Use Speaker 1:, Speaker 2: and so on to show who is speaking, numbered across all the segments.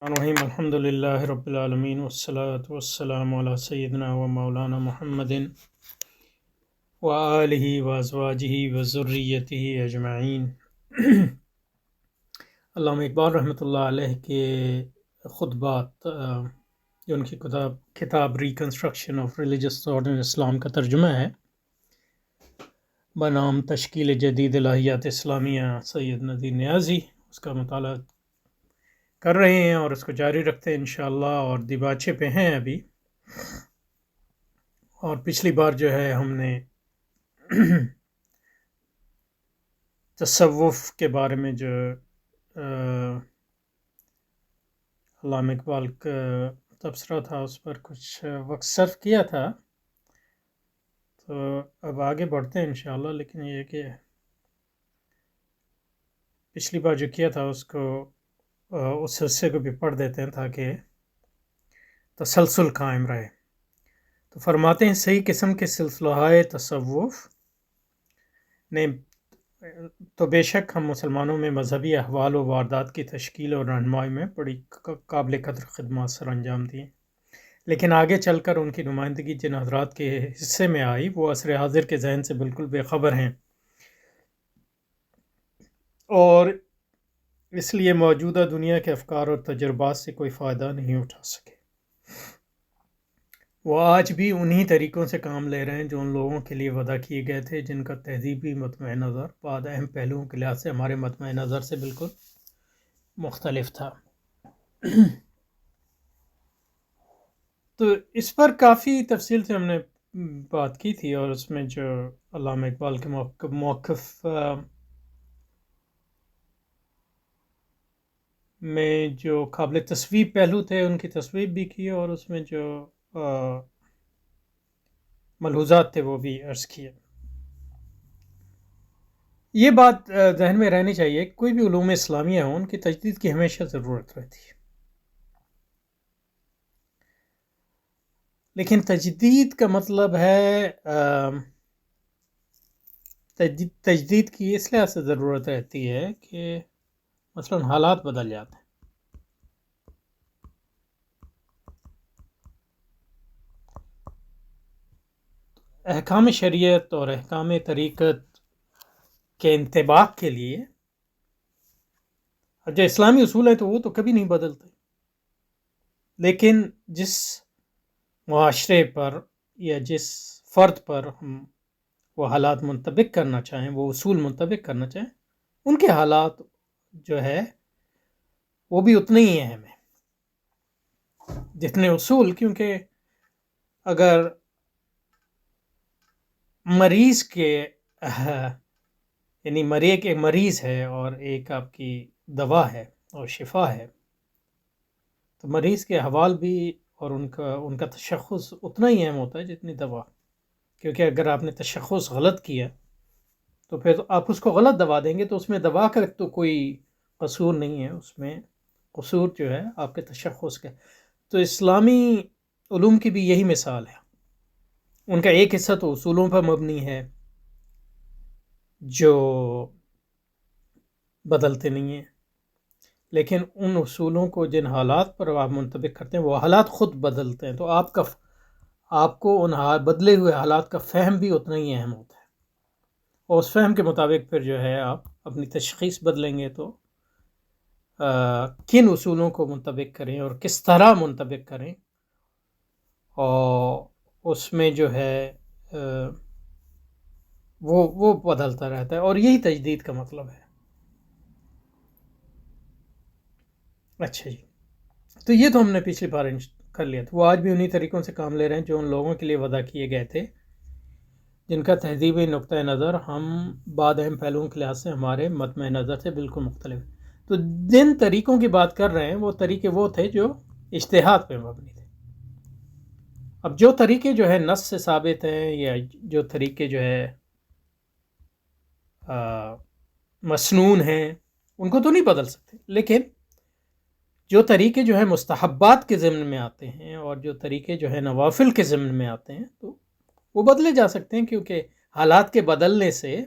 Speaker 1: الرحیم الحمد للہ رب العالمین والصلاة والسلام علی سیدنا و مولانا محمد وآلہ وازواجہ وذریتہ اجمعین۔ علامہ اقبال رحمۃ اللہ علیہ کے خطبات، جو ان کی کتاب reconstruction of religious thought in Islam کا ترجمہ ہے بنام تشکیل جدید الہیات اسلامیہ سید ندی نیازی، اس کا مطالعہ کر رہے ہیں اور اس کو جاری رکھتے ہیں انشاءاللہ، اور دیباچے پہ ہیں ابھی۔ اور پچھلی بار جو ہے ہم نے تصوف کے بارے میں جو علامہ اقبال کا تبصرہ تھا اس پر کچھ وقت صرف کیا تھا، تو اب آگے بڑھتے ہیں انشاءاللہ۔ لیکن یہ کہ پچھلی بار جو کیا تھا اس کو اس حصے کو بھی پڑھ دیتے ہیں تاکہ تسلسل قائم رہے۔ تو فرماتے ہیں صحیح قسم کے سلسلہ تصوف نے تو بے شک ہم مسلمانوں میں مذہبی احوال و واردات کی تشکیل اور رہنمائی میں بڑی قابل قدر خدمات سر انجام دی، لیکن آگے چل کر ان کی نمائندگی جن حضرات کے حصے میں آئی وہ عصر حاضر کے ذہن سے بالکل بے خبر ہیں، اور اس لیے موجودہ دنیا کے افکار اور تجربات سے کوئی فائدہ نہیں اٹھا سکے۔ وہ آج بھی انہی طریقوں سے کام لے رہے ہیں جو ان لوگوں کے لیے وضع کیے گئے تھے جن کا تہذیبی مطمع نظر بعض اہم پہلوؤں کے لحاظ سے ہمارے مطمع نظر سے بالکل مختلف تھا۔ تو اس پر کافی تفصیل سے ہم نے بات کی تھی، اور اس میں جو علامہ اقبال کے موقف میں جو قابل تصویب پہلو تھے ان کی تصویب بھی کی، اور اس میں جو ملحوظات تھے وہ بھی عرض کیے۔ یہ بات ذہن میں رہنی چاہیے کہ کوئی بھی علوم اسلامیہ ہوں ان کی تجدید کی ہمیشہ ضرورت رہتی ہے، لیکن تجدید کا مطلب ہے تجدید کی اس لحاظ سے ضرورت رہتی ہے کہ مثلا حالات بدل جاتے ہیں۔ احکام شریعت اور احکام طریقت کے انطباق کے لیے جو اسلامی اصول ہے تو وہ تو کبھی نہیں بدلتے، لیکن جس معاشرے پر یا جس فرد پر ہم وہ حالات منطبق کرنا چاہیں، وہ اصول منطبق کرنا چاہیں، ان کے حالات جو ہے وہ بھی اتنے ہی اہم ہیں جتنے اصول، کیونکہ اگر مریض کے یعنی ایک مریض ہے اور ایک آپ کی دوا ہے اور شفا ہے، تو مریض کے احوال بھی اور ان کا تشخص اتنا ہی اہم ہوتا ہے جتنی دوا، کیونکہ اگر آپ نے تشخص غلط کیا تو پھر آپ اس کو غلط دوا دیں گے، تو اس میں دوا کا تو کوئی قصور نہیں ہے، اس میں قصور جو ہے آپ کے تشخص کا۔ تو اسلامی علوم کی بھی یہی مثال ہے، ان کا ایک حصہ تو اصولوں پر مبنی ہے جو بدلتے نہیں ہیں، لیکن ان اصولوں کو جن حالات پر آپ منطبق کرتے ہیں وہ حالات خود بدلتے ہیں، تو آپ کو ان بدلے ہوئے حالات کا فہم بھی اتنا ہی اہم ہوتا ہے، اور اس فہم کے مطابق پھر جو ہے آپ اپنی تشخیص بدلیں گے تو کن اصولوں کو منطبق کریں اور کس طرح منطبق کریں، اور اس میں جو ہے وہ بدلتا رہتا ہے، اور یہی تجدید کا مطلب ہے۔ اچھا جی، تو یہ تو ہم نے پچھلی بار کر لیا تھا۔ وہ آج بھی انہی طریقوں سے کام لے رہے ہیں جو ان لوگوں کے لیے وضع کیے گئے تھے جن کا تہذیبی نقطہ نظر ہم بعض اہم پہلوؤں کے لحاظ سے ہمارے مطمع نظر سے بالکل مختلف ہے۔ تو جن طریقوں کی بات کر رہے ہیں وہ طریقے وہ تھے جو اجتہاد پہ مبنی تھے۔ اب جو طریقے جو ہے نص سے ثابت ہیں، یا جو طریقے جو ہے مسنون ہیں، ان کو تو نہیں بدل سکتے، لیکن جو طریقے جو ہے مستحبات کے ضمن میں آتے ہیں اور جو طریقے جو ہے نوافل کے ضمن میں آتے ہیں تو وہ بدلے جا سکتے ہیں، کیونکہ حالات کے بدلنے سے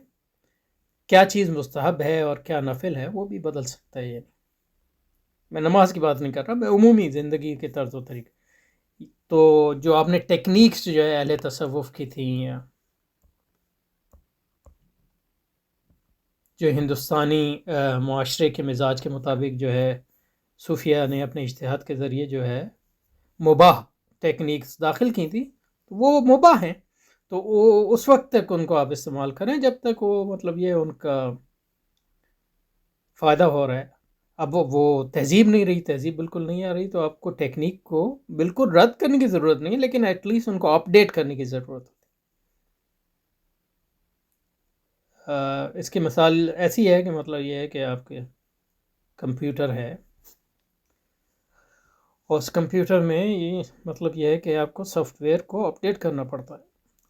Speaker 1: کیا چیز مستحب ہے اور کیا نفل ہے وہ بھی بدل سکتا ہے۔ میں نماز کی بات نہیں کر رہا، میں عمومی زندگی کے طرز و طریقے. تو جو آپ نے ٹیکنیکس جو ہے اہل تصوف کی تھیں، یا جو ہندوستانی معاشرے کے مزاج کے مطابق جو ہے صوفیہ نے اپنے اجتہاد کے ذریعے جو ہے مباح ٹیکنیکس داخل کی تھی، تو وہ مباح ہیں. تو وہ اس وقت تک ان کو آپ استعمال کریں جب تک وہ مطلب یہ ان کا فائدہ ہو رہا ہے. اب وہ تہذیب نہیں رہی، تہذیب بالکل نہیں آ رہی، تو آپ کو ٹیکنیک کو بالکل رد کرنے کی ضرورت نہیں ہے، لیکن ایٹ لیسٹ ان کو اپ ڈیٹ کرنے کی ضرورت ہے. اس کی مثال ایسی ہے کہ مطلب یہ ہے کہ آپ کے کمپیوٹر ہے، اور اس کمپیوٹر میں یہ مطلب یہ ہے کہ آپ کو سافٹ ویئر کو اپ ڈیٹ کرنا پڑتا ہے.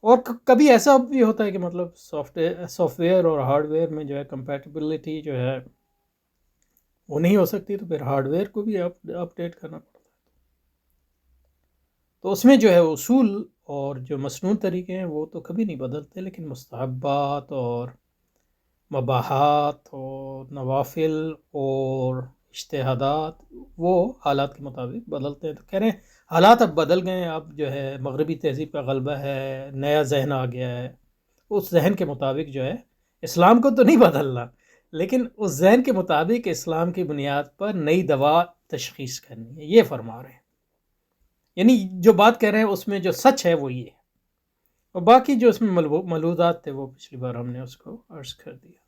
Speaker 1: اور کبھی ایسا بھی ہوتا ہے کہ مطلب سافٹ ویئر اور ہارڈ ویئر میں جو ہے کمپیٹیبلٹی جو ہے وہ نہیں ہو سکتی، تو پھر ہارڈ ویئر کو بھی اپ ڈیٹ کرنا پڑتا ہے. تو اس میں جو ہے اصول اور جو مسنون طریقے ہیں وہ تو کبھی نہیں بدلتے، لیکن مستحبات اور مباحات اور نوافل اور اجتہادات وہ حالات کے مطابق بدلتے ہیں. تو کہہ رہے ہیں حالات اب بدل گئے ہیں، اب جو ہے مغربی تہذیب کا غلبہ ہے، نیا ذہن آ گیا ہے. اس ذہن کے مطابق جو ہے اسلام کو تو نہیں بدلنا، لیکن اس ذہن کے مطابق اسلام کی بنیاد پر نئی دوا تشخیص کرنی ہے، یہ فرما رہے ہیں. یعنی جو بات کہہ رہے ہیں اس میں جو سچ ہے وہ یہ ہے، اور باقی جو اس میں ملحوظات تھے وہ پچھلی بار ہم نے اس کو عرض کر دیا.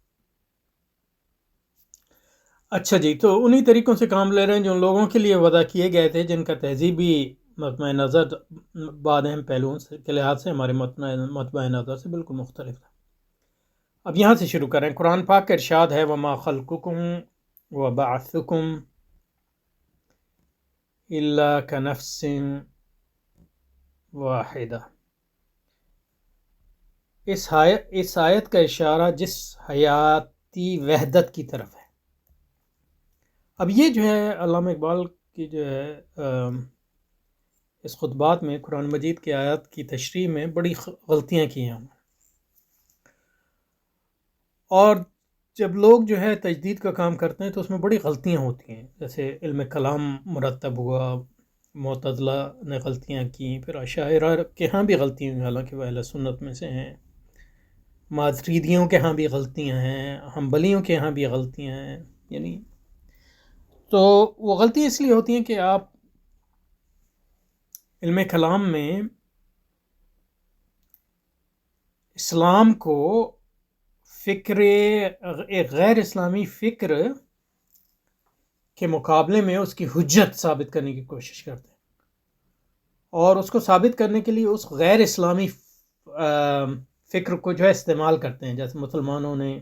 Speaker 1: اچھا جی، تو انہی طریقوں سے کام لے رہے ہیں جو ان لوگوں کے لیے وضع کیے گئے تھے جن کا تہذیبی مطمع نظر بعد اہم پہلوؤں کے لحاظ سے ہمارے مطمع نظر سے بالکل مختلف تھا. اب یہاں سے شروع کریں. قرآن پاک کا ارشاد ہے وَمَا خَلْقُكُمْ وَبَعْثُكُمْ إِلَّا كَنَفْسٍ واحدہ. اس آیت کا اشارہ جس حیاتی وحدت کی طرف ہے. اب یہ جو ہے علامہ اقبال کی جو ہے اس خطبات میں قرآن مجید کی آیات کی تشریح میں بڑی غلطیاں کی ہیں. اور جب لوگ جو ہے تجدید کا کام کرتے ہیں تو اس میں بڑی غلطیاں ہوتی ہیں. جیسے علم کلام مرتب ہوا، معتزلہ نے غلطیاں کیں، پھر اشاعرہ کے ہاں بھی غلطیاں ہوئی، حالانکہ وہ اہل سنت میں سے ہیں. ماتریدیوں کے ہاں بھی غلطیاں ہیں، حنبلیوں کے ہاں بھی غلطیاں ہیں. یعنی تو وہ غلطیاں اس لیے ہوتی ہیں کہ آپ علم کلام میں اسلام کو ایک غیر اسلامی فکر کے مقابلے میں اس کی حجت ثابت کرنے کی کوشش کرتے ہیں، اور اس کو ثابت کرنے کے لیے اس غیر اسلامی فکر کو جو ہے استعمال کرتے ہیں. جیسے مسلمانوں نے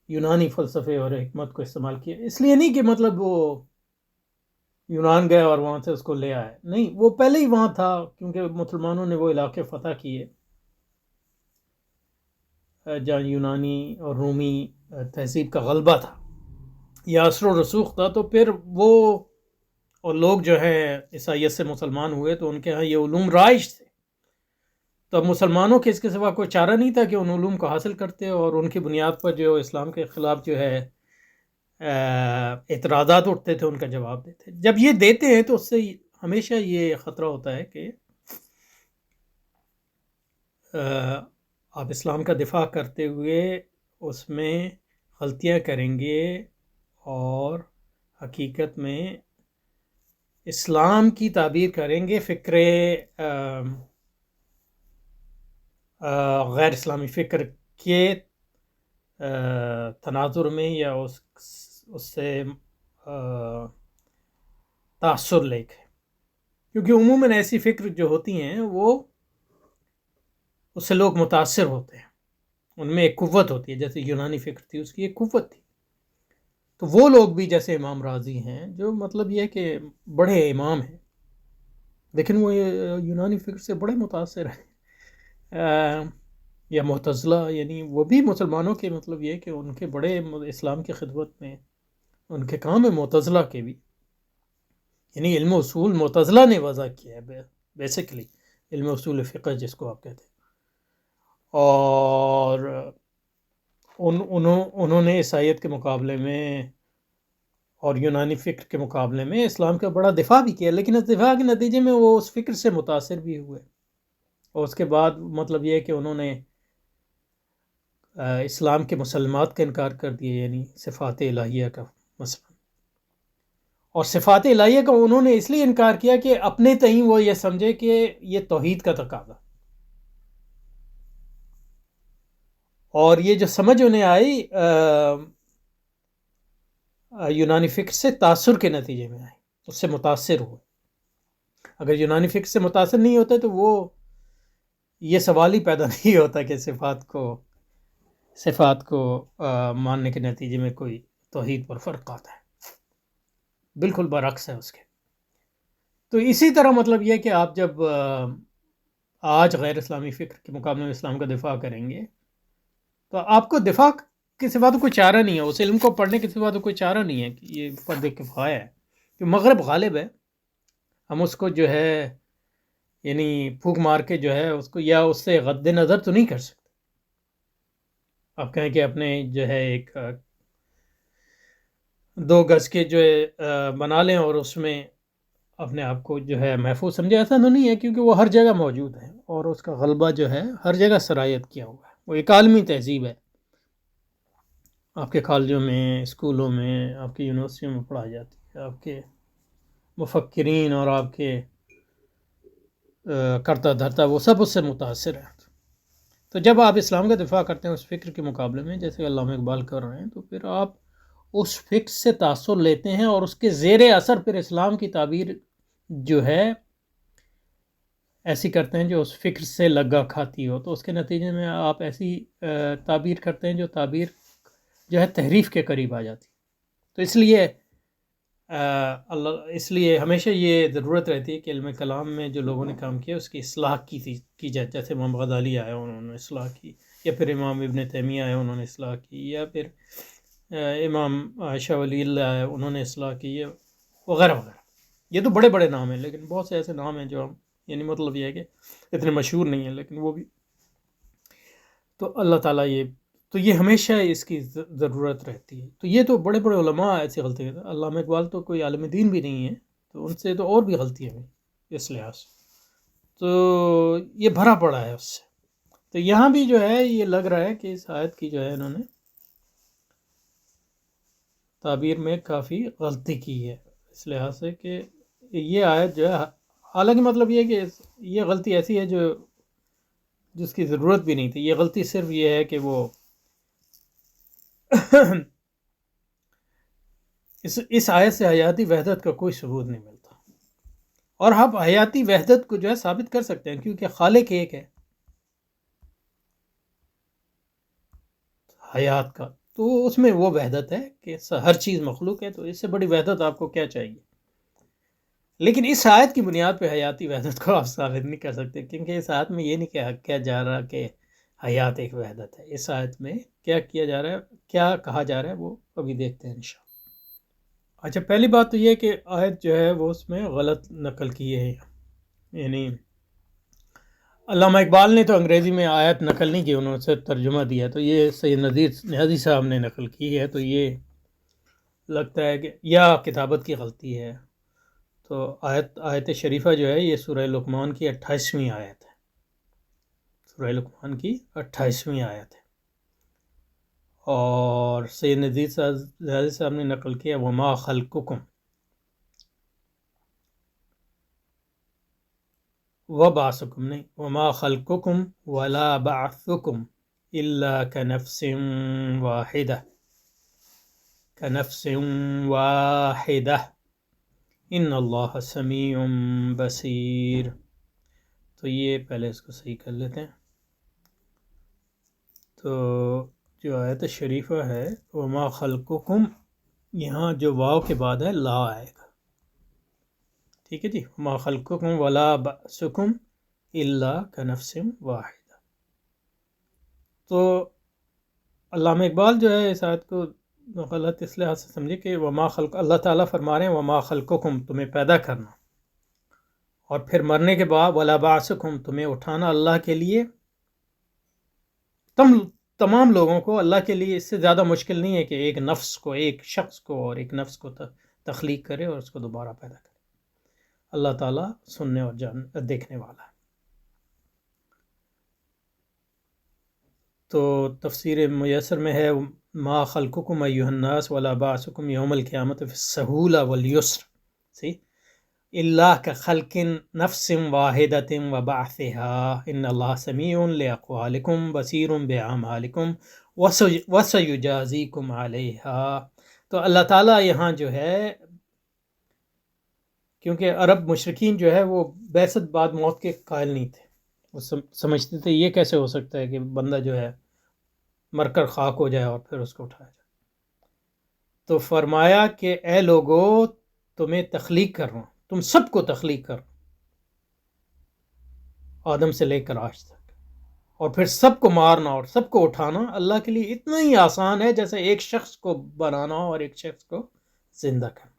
Speaker 1: یونانی فلسفے اور حکمت کو استعمال کیا، اس لیے نہیں کہ مطلب وہ یونان گئے اور وہاں سے اس کو لے آئے، نہیں، وہ پہلے ہی وہاں تھا، کیونکہ مسلمانوں نے وہ علاقے فتح کیے جہاں یونانی اور رومی تہذیب کا غلبہ تھا یا اثر و رسوخ تھا. تو پھر وہ اور لوگ جو ہے عیسائیت سے مسلمان ہوئے تو ان کے ہاں یہ علوم رائج تھے. تو اب مسلمانوں کے اس کے سوا کوئی چارہ نہیں تھا کہ ان علوم کو حاصل کرتے اور ان کی بنیاد پر جو اسلام کے خلاف جو ہے اعتراضات اٹھتے تھے ان کا جواب دیتے. جب یہ دیتے ہیں تو اس سے ہمیشہ یہ خطرہ ہوتا ہے کہ آپ اسلام کا دفاع کرتے ہوئے اس میں غلطیاں کریں گے، اور حقیقت میں اسلام کی تعبیر کریں گے فکر غیر اسلامی فکر کے تناظر میں، یا اس سے تاثر لے کے. کیونکہ عموماً ایسی فکر جو ہوتی ہیں وہ اس سے لوگ متاثر ہوتے ہیں، ان میں ایک قوت ہوتی ہے. جیسے یونانی فکر تھی، اس کی ایک قوت تھی. تو وہ لوگ بھی جیسے امام راضی ہیں جو مطلب یہ کہ بڑے امام ہیں، لیکن وہ یونانی فکر سے بڑے متاثر ہیں. یا معتزلہ، یعنی وہ بھی مسلمانوں کے مطلب یہ کہ ان کے بڑے اسلام کی خدمت میں ان کے کام ہے معتزلہ کے بھی. یعنی علم اصول معتزلہ نے وضع کیا ہے بیسیکلی، علم اصول فقہ جس کو آپ کہتے ہیں. اور انہوں نے عیسائیت کے مقابلے میں اور یونانی فکر کے مقابلے میں اسلام کا بڑا دفاع بھی کیا، لیکن اس دفاع کے نتیجے میں وہ اس فکر سے متاثر بھی ہوئے، اور اس کے بعد مطلب یہ ہے کہ انہوں نے اسلام کے مسلمات کا انکار کر دیا، یعنی صفات الہیہ کا مثلا. اور صفات الہیہ کا انہوں نے اس لیے انکار کیا کہ اپنے تئیں وہ یہ سمجھے کہ یہ توحید کا تقاضا، اور یہ جو سمجھ انہیں آئی یونانی فکر سے تاثر کے نتیجے میں آئی، اس سے متاثر ہوئے. اگر یونانی فکر سے متاثر نہیں ہوتے تو وہ یہ سوال ہی پیدا نہیں ہوتا کہ صفات کو ماننے کے نتیجے میں کوئی توحید پر فرق آتا ہے. بالکل برعکس ہے اس کے. تو اسی طرح مطلب یہ کہ آپ جب آج غیر اسلامی فکر کے مقابلے میں اسلام کا دفاع کریں گے تو آپ کو دفاع کے سوا تو کوئی چارہ نہیں ہے، اس علم کو پڑھنے کے سوا تو کوئی چارہ نہیں ہے کہ یہ فرض کفایہ ہے کہ مغرب غالب ہے. ہم اس کو جو ہے یعنی پھونک مار کے جو ہے اس کو یا اس سے غد نظر تو نہیں کر سکتے. آپ کہیں کہ اپنے جو ہے ایک 2 گز کے جو ہے بنا لیں اور اس میں اپنے آپ کو جو ہے محفوظ سمجھے، ایسا تو نہیں ہے، کیونکہ وہ ہر جگہ موجود ہے اور اس کا غلبہ جو ہے ہر جگہ سرایت کیا ہوا ہے. وہ ایک عالمی تہذیب ہے، آپ کے کالجوں میں، اسکولوں میں، آپ کی یونیورسٹیوں میں پڑھائی جاتی ہے. آپ کے مفکرین اور آپ کے کرتا دھرتا وہ سب اس سے متاثر ہیں. تو جب آپ اسلام کا دفاع کرتے ہیں اس فکر کے مقابلے میں جیسے علامہ اقبال کر رہے ہیں، تو پھر آپ اس فکر سے تاثر لیتے ہیں اور اس کے زیر اثر پھر اسلام کی تعبیر جو ہے ایسی کرتے ہیں جو اس فکر سے لگا کھاتی ہو. تو اس کے نتیجے میں آپ ایسی تعبیر کرتے ہیں جو تعبیر جو ہے تحریف کے قریب آ جاتی. تو اس لیے ہمیشہ یہ ضرورت رہتی ہے کہ علم کلام میں جو لوگوں نے کام کیا اس کی اصلاح کی جائے. جیسے امام غزالی آئے انہوں نے اصلاح کی، یا پھر امام ابن تیمیہ آئے انہوں نے اصلاح کی، یا پھر امام شاہ ولی اللہ آئے انہوں نے اصلاح کی، وغیرہ وغیرہ. یہ تو بڑے بڑے نام ہیں، لیکن بہت سے ایسے نام ہیں جو ہم یعنی مطلب یہ ہے کہ اتنے مشہور نہیں ہیں، لیکن وہ بھی. تو اللہ تعالیٰ یہ ہمیشہ اس کی ضرورت رہتی ہے. تو یہ تو بڑے بڑے علماء ایسی غلطی کرتے ہیں. علامہ اقبال تو کوئی عالم دین بھی نہیں ہے، تو ان سے تو اور بھی غلطیاں ہیں اس لحاظ سے. تو یہ بھرا پڑا ہے اس سے. تو یہاں بھی جو ہے یہ لگ رہا ہے کہ اس آیت کی جو ہے انہوں نے تعبیر میں کافی غلطی کی ہے، اس لحاظ سے کہ یہ آیت جو ہے، حالانکہ مطلب یہ کہ یہ غلطی ایسی ہے جس کی ضرورت بھی نہیں تھی. یہ غلطی صرف یہ ہے کہ وہ اس آیت سے حیاتی وحدت کا کوئی ثبوت نہیں ملتا، اور ہم حیاتی وحدت کو جو ہے ثابت کر سکتے ہیں کیونکہ خالق ایک ہے حیات کا. تو اس میں وہ وحدت ہے کہ ہر چیز مخلوق ہے، تو اس سے بڑی وحدت آپ کو کیا چاہیے. لیکن اس آیت کی بنیاد پہ حیاتی وحدت کو آپ ثابت نہیں کر سکتے، کیونکہ اس آیت میں یہ نہیں کہا جا رہا کہ حیات ایک وحدت ہے. اس آیت میں کیا کیا جا رہا ہے، کیا کہا جا رہا ہے، وہ ابھی دیکھتے ہیں انشاءاللہ. اچھا، پہلی بات تو یہ کہ آیت جو ہے وہ اس میں غلط نقل کی ہے. یعنی علامہ اقبال نے تو انگریزی میں آیت نقل نہیں کی، انہوں نے صرف ترجمہ دیا. تو یہ سید نذیر نیازی صاحب نے نقل کی ہے. تو یہ لگتا ہے کہ یا کتابت کی غلطی ہے. تو آیت شریفہ جو ہے یہ سورہ لقمان کی 28ویں آیت ہے. سورہ لقمان کی 28ویں آیت ہے. اور سید نذیر صاحب نے نقل کیا وما خلقکم وبعثکم، نہیں، وما خلقکم ولا بعثکم الا کنفس واحدہ، کنفس واحدہ ان اللہ سمیع بصیر. تو یہ پہلے اس کو صحیح کر لیتے ہیں. تو جو آیت شریفہ ہے وما خلقکم، یہاں جو واو کے بعد ہے لا آئے گا. ٹھیک ہے جی، وما خلقکم ولا بعثکم الا کنفس واحدہ. تو علامہ اقبال جو ہے اس آیت کو غلط اس لحاظ سے سمجھے کہ وما خلق، اللہ تعالیٰ فرما رہے ہیں وما خلقکم، تمہیں پیدا کرنا، اور پھر مرنے کے بعد ولا بعثکم، تمہیں اٹھانا اللہ کے لیے. تمام لوگوں کو اللہ کے لیے اس سے زیادہ مشکل نہیں ہے کہ ایک نفس کو، ایک شخص کو اور ایک نفس کو تخلیق کرے اور اس کو دوبارہ پیدا کرے۔ اللہ تعالیٰ سننے اور دیکھنے والا ہے۔ تو تفسیر میسر میں ہے ما خلقکم ایھا الناس ولا بعثکم یوم القیامۃ فی السہولۃ والیسر، الا کخلق نفس واحدۃ وبعثها ان اللہ سمیع لاقوالکم بصیر باعمالکم وسیجازیکم علیہا۔ تو اللہ تعالیٰ یہاں جو ہے، کیونکہ عرب مشرکین جو ہے وہ بعثت بعد موت کے قائل نہیں تھے، وہ سمجھتے تھے یہ کیسے ہو سکتا ہے کہ بندہ جو ہے مر کر خاک ہو جائے اور پھر اس کو اٹھایا جائے۔ تو فرمایا کہ اے لوگو، تمہیں تخلیق کر رہا ہوں، تم سب کو تخلیق کر رہا ہوں، آدم سے لے کر آج تک، اور پھر سب کو مارنا اور سب کو اٹھانا اللہ کے لیے اتنا ہی آسان ہے جیسے ایک شخص کو بنانا اور ایک شخص کو زندہ کرنا۔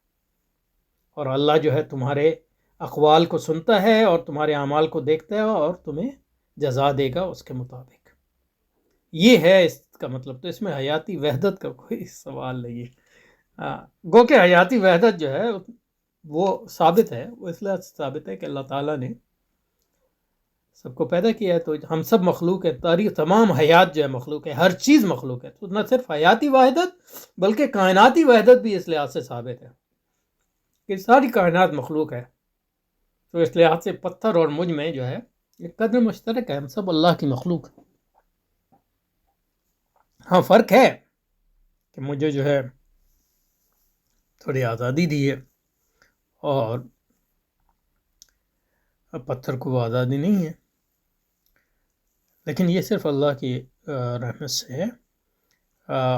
Speaker 1: اور اللہ جو ہے تمہارے اقوال کو سنتا ہے اور تمہارے اعمال کو دیکھتا ہے اور تمہیں جزا دے گا اس کے مطابق۔ یہ ہے اس کا مطلب۔ تو اس میں حیاتی وحدت کا کوئی سوال نہیں ہے۔ گو کہ حیاتی وحدت جو ہے وہ ثابت ہے، وہ اس لیے ثابت ہے کہ اللہ تعالیٰ نے سب کو پیدا کیا ہے، تو ہم سب مخلوق ہے، تاریخ تمام حیات جو ہے مخلوق ہے، ہر چیز مخلوق ہے۔ تو نہ صرف حیاتی وحدت بلکہ کائناتی وحدت بھی اس لحاظ سے ثابت ہے کہ ساری کائنات مخلوق ہے۔ تو اس لحاظ سے پتھر اور مجھ میں جو ہے ایک قدر مشترک ہے، ہم سب اللہ کی مخلوق ہیں۔ ہاں فرق ہے کہ مجھے جو ہے تھوڑی آزادی دی ہے اور پتھر کو وہ آزادی نہیں ہے، لیکن یہ صرف اللہ کی رحمت سے ہے۔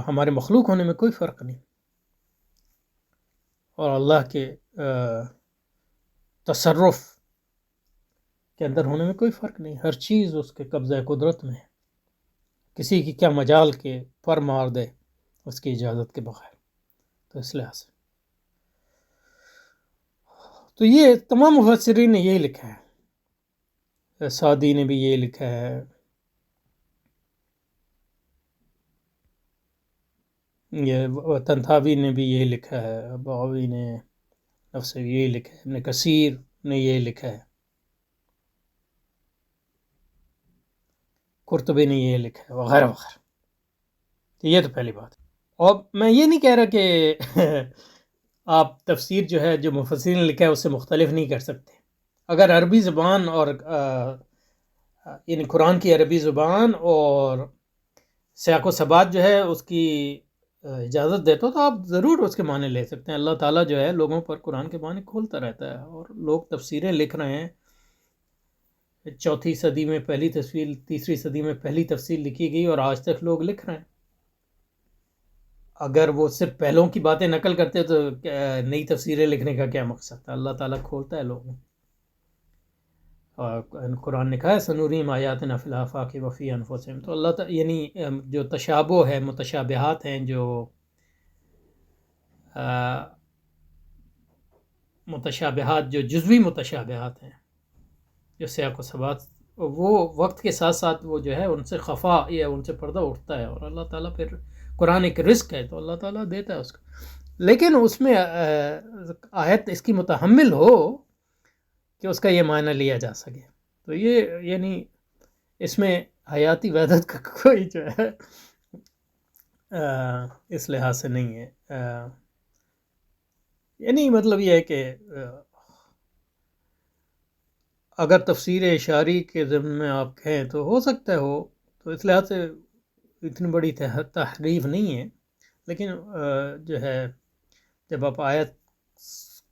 Speaker 1: ہمارے مخلوق ہونے میں کوئی فرق نہیں، اور اللہ کے تصرف کے اندر ہونے میں کوئی فرق نہیں۔ ہر چیز اس کے قبضہ قدرت میں ہے، کسی کی کیا مجال کے پر مار دے اس کی اجازت کے بغیر۔ تو اس لحاظ سے تو یہ تمام مفسرین نے یہی لکھا ہے، سعدی نے بھی یہ لکھا ہے، یہ تنتھاوی نے بھی یہی لکھا ہے، بغوی نے نفس یہی لکھا ہے، ابن کثیر نے یہی لکھا ہے، قرطبی نے یہ لکھا ہے، وغیرہ وغیرہ۔ تو یہ تو پہلی بات ہے۔ اور میں یہ نہیں کہہ رہا کہ آپ تفسیر جو ہے جو مفسرین نے لکھا ہے اس سے مختلف نہیں کر سکتے۔ اگر عربی زبان اور یعنی قرآن کی عربی زبان اور سیاق و ثبات جو ہے اس کی اجازت دیتا ہو تو آپ ضرور اس کے معنی لے سکتے ہیں۔ اللہ تعالیٰ جو ہے لوگوں پر قرآن کے معنی کھولتا رہتا ہے، اور لوگ تفسیریں لکھ رہے ہیں۔ 4 صدی میں پہلی تفسیر، 3 صدی میں پہلی تفسیر لکھی گئی اور آج تک لوگ لکھ رہے ہیں۔ اگر وہ صرف پہلوں کی باتیں نقل کرتے تو نئی تفسیریں لکھنے کا کیا مقصد تھا؟ اللہ تعالیٰ کھولتا ہے لوگوں، اور قرآن نے کہا ہے سنوریم آیاتنا فی الآفاق وفی انفسہم۔ تو اللہ تعالیٰ یعنی جو تشابہ ہے، متشابہات ہیں، جو متشابہات جو جزوی متشابہات ہیں، جو سیاق و ثبات، وہ وقت کے ساتھ ساتھ وہ جو ہے ان سے خفا یا ان سے پردہ اٹھتا ہے، اور اللہ تعالیٰ پھر قرآن ایک رزق ہے تو اللہ تعالیٰ دیتا ہے اس کو، لیکن اس میں آیت اس کی متحمل ہو کہ اس کا یہ معنی لیا جا سکے۔ تو یہ یعنی اس میں حیاتی وحدت کا کوئی جو ہے اس لحاظ سے نہیں ہے۔ یعنی مطلب یہ ہے کہ اگر تفسیر اشاری کے ضمن میں آپ کہیں تو ہو سکتا ہے ہو، تو اس لحاظ سے اتنی بڑی تحریف نہیں ہے، لیکن جو ہے جب آپ آیت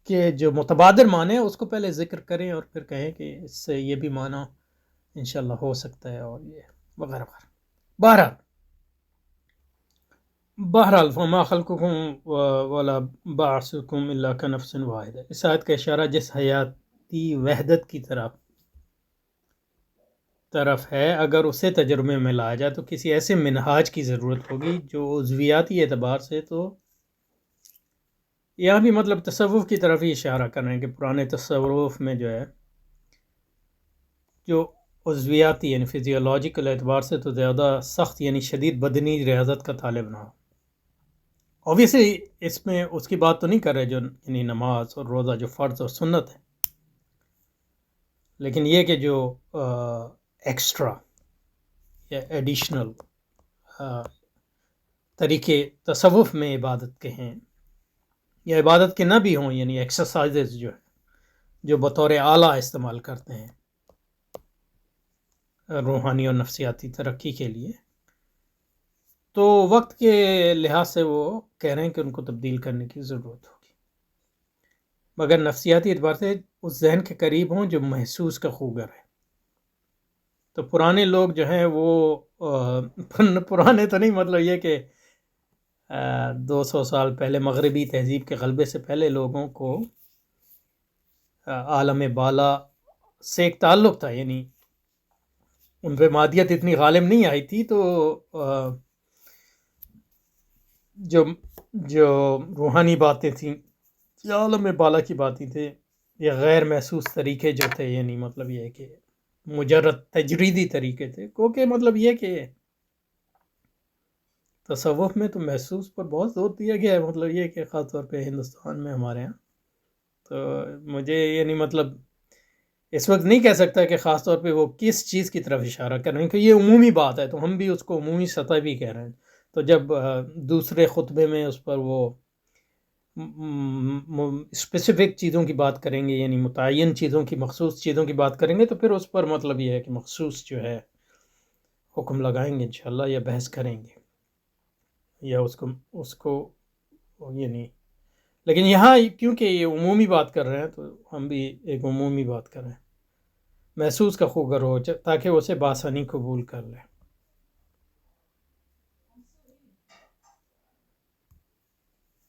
Speaker 1: کے جو متبادر معنی ہے اس کو پہلے ذکر کریں اور پھر کہیں کہ اس سے یہ بھی معنی انشاءاللہ ہو سکتا ہے، اور یہ وغیرہ وغیرہ۔ بہرحال فما خلقکم ولا بعثکم الا کنفس واحدہ، اس آیت کا اشارہ جس حیاتی وحدت کی طرف ہے، اگر اسے تجربے میں لایا جائے تو کسی ایسے منہاج کی ضرورت ہوگی جو عضویاتی اعتبار سے، تو یہاں بھی مطلب تصوف کی طرف ہی اشارہ کر رہے ہیں کہ پرانے تصوف میں جو ہے جو عضویاتی یعنی فزیولوجیکل اعتبار سے تو زیادہ سخت یعنی شدید بدنی ریاضت کا طالب نہ ہو. اوبیسلی اس میں اس کی بات تو نہیں کر رہے جو یعنی نماز اور روزہ جو فرض اور سنت ہے، لیکن یہ کہ جو ایکسٹرا یا ایڈیشنل طریقے تصوف میں عبادت کے ہیں یا عبادت کے نہ بھی ہوں، یعنی ایکسرسائزز جو بطور آلہ استعمال کرتے ہیں روحانی اور نفسیاتی ترقی کے لیے، تو وقت کے لحاظ سے وہ کہہ رہے ہیں کہ ان کو تبدیل کرنے کی ضرورت ہوگی، مگر نفسیاتی اعتبار سے اس ذہن کے قریب ہوں جو محسوس کا خوگر ہے. تو پرانے لوگ جو ہیں وہ پرانے تو نہیں، مطلب یہ کہ 200 سال پہلے مغربی تہذیب کے غلبے سے پہلے لوگوں کو عالم بالا سے ایک تعلق تھا، یعنی ان پہ مادیت اتنی غالب نہیں آئی تھی، تو جو روحانی باتیں تھیں یا عالم بالا کی باتیں تھے یا غیر محسوس طریقے جو تھے، یعنی مطلب یہ کہ مجرد تجریدی طریقے تھے، کیونکہ مطلب یہ کہ تصوف میں تو محسوس پر بہت زور دیا گیا ہے، مطلب یہ کہ خاص طور پہ ہندوستان میں ہمارے ہاں. تو مجھے یعنی مطلب اس وقت نہیں کہہ سکتا کہ خاص طور پہ وہ کس چیز کی طرف اشارہ کر رہے ہیں، کہ یہ عمومی بات ہے تو ہم بھی اس کو عمومی سطح بھی کہہ رہے ہیں. تو جب دوسرے خطبے میں اس پر وہ اسپیسیفک چیزوں کی بات کریں گے، یعنی متعین چیزوں کی، مخصوص چیزوں کی بات کریں گے، تو پھر اس پر مطلب یہ ہے کہ مخصوص جو ہے حکم لگائیں گے انشاءاللہ، یا بحث کریں گے یا اس کو یعنی. لیکن یہاں کیونکہ یہ عمومی بات کر رہے ہیں تو ہم بھی ایک عمومی بات کر رہے ہیں، محسوس کا خوگر ہو تاکہ اسے بآسانی قبول کر لیں.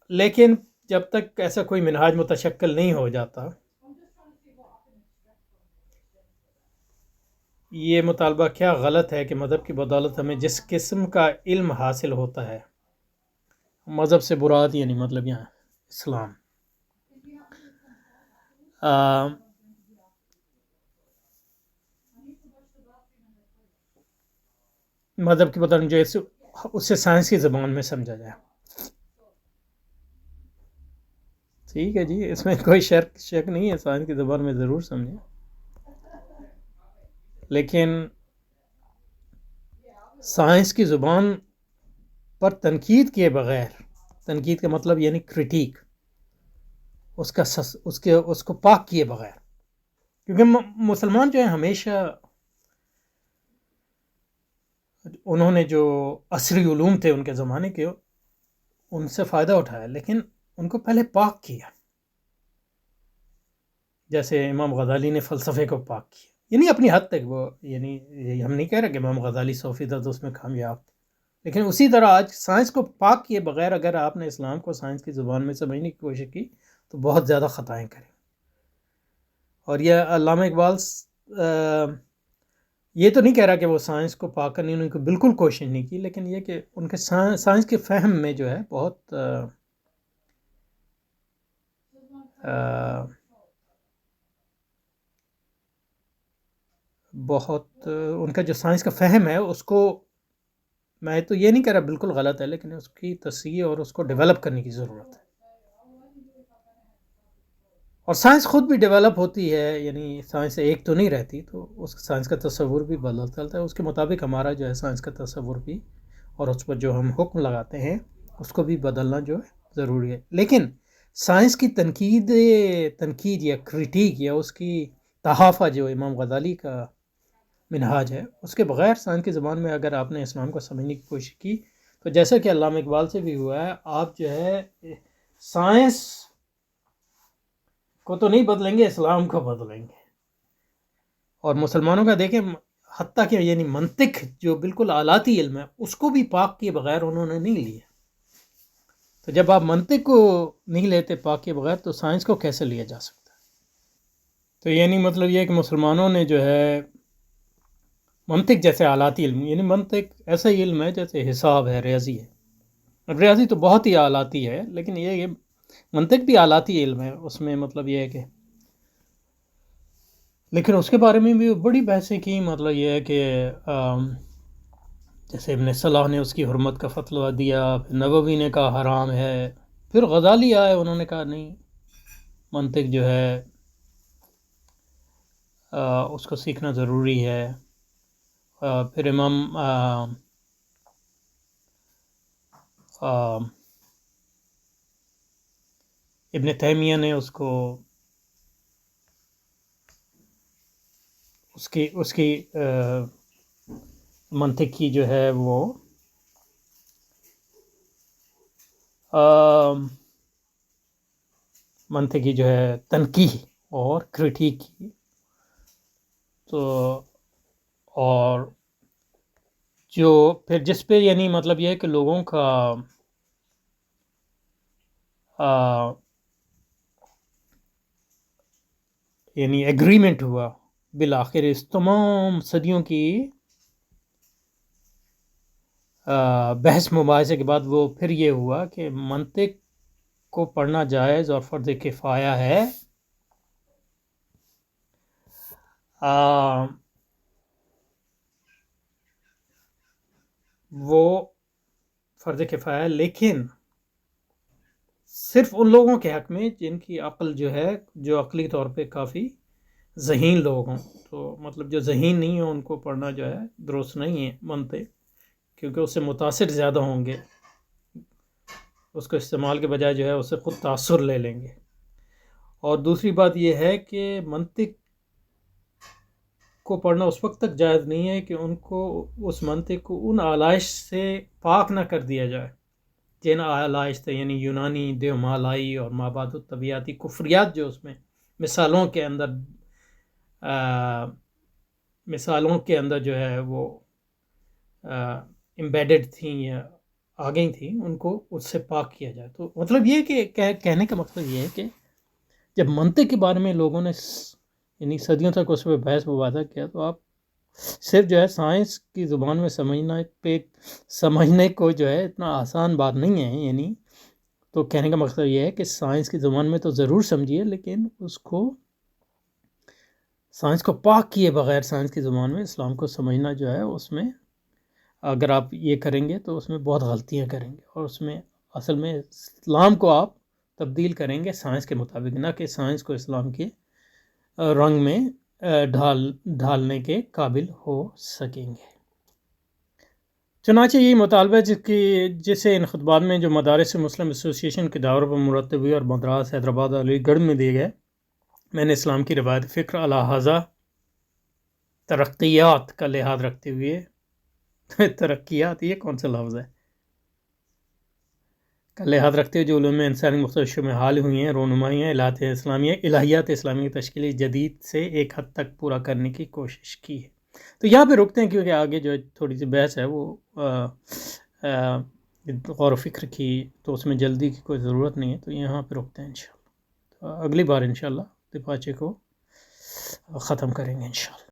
Speaker 1: لیکن جب تک ایسا کوئی منہاج متشکل نہیں ہو جاتا، یہ مطالبہ کیا غلط ہے کہ مذہب کی بدولت ہمیں جس قسم کا علم حاصل ہوتا ہے، مذہب سے مراد یعنی مطلب یہاں اسلام، مذہب کی بدولت جو اسے سائنس کی زبان میں سمجھا جائے. ٹھیک ہے جی، اس میں کوئی شک نہیں ہے، سائنس کی زبان میں ضرور سمجھیں، لیکن سائنس کی زبان پر تنقید کیے بغیر، تنقید کا مطلب یعنی کریٹیک، اس کو پاک کیے بغیر، کیونکہ مسلمان جو ہیں ہمیشہ انہوں نے جو عصری علوم تھے ان کے زمانے کے، ان سے فائدہ اٹھایا، لیکن ان کو پہلے پاک کیا. جیسے امام غزالی نے فلسفے کو پاک کیا، یعنی اپنی حد تک وہ، یعنی ہم نہیں کہہ رہے کہ امام غزالی 100% اس میں کامیاب تھے، لیکن اسی طرح آج سائنس کو پاک کیے بغیر اگر آپ نے اسلام کو سائنس کی زبان میں سمجھنے کی کوشش کی تو بہت زیادہ خطائیں کریں. اور یہ علامہ اقبال یہ تو نہیں کہہ رہا کہ وہ سائنس کو پاک کرنے ان کو بالکل کوشش نہیں کی، لیکن یہ کہ ان کے سائنس کے فہم میں جو ہے بہت ان کا جو سائنس کا فہم ہے اس کو، میں تو یہ نہیں کہہ رہا بالکل غلط ہے، لیکن اس کی تصحیح اور اس کو ڈیولپ کرنے کی ضرورت ہے. اور سائنس خود بھی ڈیولپ ہوتی ہے، یعنی سائنس ایک تو نہیں رہتی، تو اس سائنس کا تصور بھی بدلتا چلتا ہے، اس کے مطابق ہمارا جو ہے سائنس کا تصور بھی، اور اس پر جو ہم حکم لگاتے ہیں اس کو بھی بدلنا جو ہے ضروری ہے. لیکن سائنس کی تنقید یا کریٹیک یا اس کی تحافہ جو امام غزالی کا منہاج ہے، اس کے بغیر سائنس کی زبان میں اگر آپ نے اسلام کو سمجھنے کی کوشش کی، تو جیسا کہ علامہ اقبال سے بھی ہوا ہے، آپ جو ہے سائنس کو تو نہیں بدلیں گے، اسلام کو بدلیں گے. اور مسلمانوں کا دیکھیں، حتیٰ کہ یعنی منطق جو بالکل آلاتی علم ہے اس کو بھی پاک کیے بغیر انہوں نے نہیں لیا. تو جب آپ منطق کو نہیں لیتے پاک کیے بغیر، تو سائنس کو کیسے لیا جا سکتا ہے؟ تو یعنی مطلب یہ کہ مسلمانوں نے جو ہے منطق جیسے آلاتی علم، یعنی منطق ایسا ہی علم ہے جیسے حساب ہے، ریاضی ہے. ریاضی تو بہت ہی آلاتی ہے، لیکن یہ منطق بھی آلاتی علم ہے. اس میں مطلب یہ ہے کہ لیکن اس کے بارے میں بھی بڑی بحثیں کی، مطلب یہ ہے کہ جیسے ابن صلاح نے اس کی حرمت کا فتویٰ دیا، پھر نووی نے کہا حرام ہے، پھر غزالی آئے انہوں نے کہا نہیں، منطق جو ہے اس کو سیکھنا ضروری ہے. پھر امام ابن تیمیہ نے اس کو اس کی منطق کی جو ہے وہ منطق کی جو ہے تنقیح اور کرٹیک کی. تو اور جو پھر جس پہ یعنی مطلب یہ ہے کہ لوگوں کا یعنی ایگریمنٹ ہوا بالآخر اس تمام صدیوں کی بحث مباحثے کے بعد، وہ پھر یہ ہوا کہ منطق کو پڑھنا جائز اور فرض کفایہ ہے. وہ فرض کفایہ ہے، لیکن صرف ان لوگوں کے حق میں جن کی عقل جو ہے، جو عقلی طور پہ کافی ذہین لوگ ہوں. تو مطلب جو ذہین نہیں ہیں ان کو پڑھنا جو ہے درست نہیں ہے منطق، کیونکہ اس سے متاثر زیادہ ہوں گے، اس کو استعمال کے بجائے جو ہے اس سے خود تاثر لے لیں گے. اور دوسری بات یہ ہے کہ منطق کو پڑھنا اس وقت تک جائز نہیں ہے کہ ان کو اس منطق کو ان آلائش سے پاک نہ کر دیا جائے جن آلائش تھے، یعنی یونانی دیومالائی اور مابعد الطبیعاتی کفریات جو اس میں مثالوں کے اندر جو ہے وہ امبیڈڈ تھیں یا آ گئی تھیں، ان کو اس سے پاک کیا جائے. تو مطلب یہ کہ کہنے کا مقصد یہ ہے کہ جب منطق کے بارے میں لوگوں نے یعنی صدیوں تک اس پہ بحث مباحثہ کیا، تو آپ صرف جو ہے سائنس کی زبان میں سمجھنے کو جو ہے اتنا آسان بات نہیں ہے. یعنی تو کہنے کا مقصد یہ ہے کہ سائنس کی زبان میں تو ضرور سمجھیے، لیکن سائنس کو پاک کیے بغیر سائنس کی زبان میں اسلام کو سمجھنا جو ہے، اس میں اگر آپ یہ کریں گے تو اس میں بہت غلطیاں کریں گے، اور اس میں اصل میں اسلام کو آپ تبدیل کریں گے سائنس کے مطابق، نہ کہ سائنس کو اسلام کے رنگ میں ڈھالنے کے قابل ہو سکیں گے. چنانچہ یہی مطالبہ جسے ان خطبات میں جو مدارس مسلم ایسوسی ایشن کے دور پر مرتب ہوئی اور مدراس، حیدرآباد اور علی گڑھ میں دیے گئے، میں نے اسلام کی روایت فکر الہٰذا ترقیات کا لحاظ رکھتے ہوئے ترقیات یہ کون سا لفظ ہے کا لحاظ رکھتے ہوئے جو علوم انسانی مختلف شعبوں میں حال ہوئی ہیں، رونمائیاں الہیات اسلامی کی تشکیل جدید سے ایک حد تک پورا کرنے کی کوشش کی ہے. تو یہاں پہ رکتے ہیں کیونکہ آگے جو تھوڑی سی بحث ہے وہ غور و فکر کی، تو اس میں جلدی کی کوئی ضرورت نہیں ہے. تو یہاں پہ رکتے ہیں انشاءاللہ. تو اگلی بار انشاءاللہ دپاچے کو ختم کریں گے انشاءاللہ.